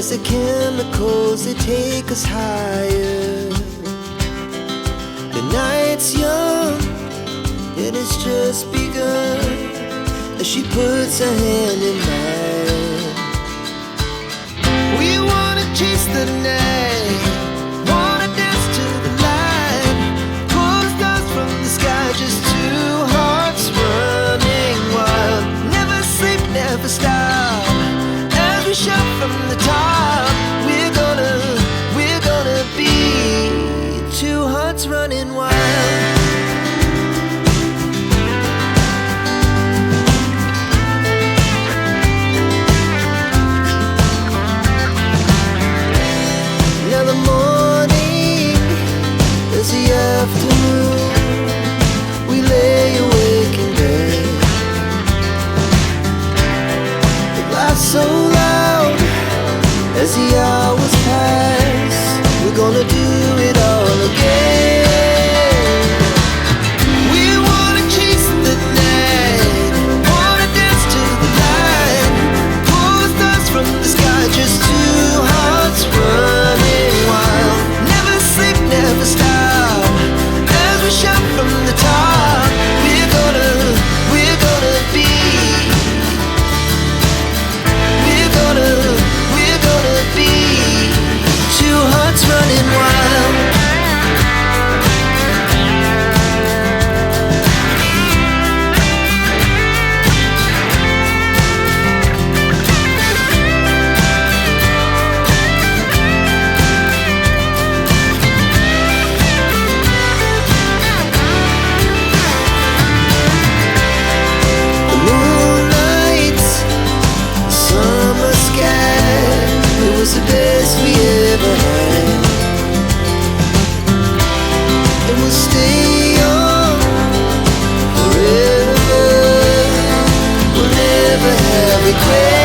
as the chemicals, they take us higher. The night's young, and it's just begun, as she puts her hand in mine. We wanna chase the night, wanna dance to the light, pull stars from the sky, just two hearts running wild. Never sleep, never stop, as we shout from the top. We're gonna be two hearts running wild. Now the morning is the afternoon, we lay awake in bed. The laughs so loud as the hours pass, we're gonna do it all again. We wanna chase the night, wanna dance to the light, pull stars from the sky, just two hearts running wild. Never sleep, never stop, as we shout from the top. We're gonna be, we're gonna be two hearts running wild. The moonlight, the summer sky, it was the best we ever had. And we'll stay young forever, we'll never have regrets.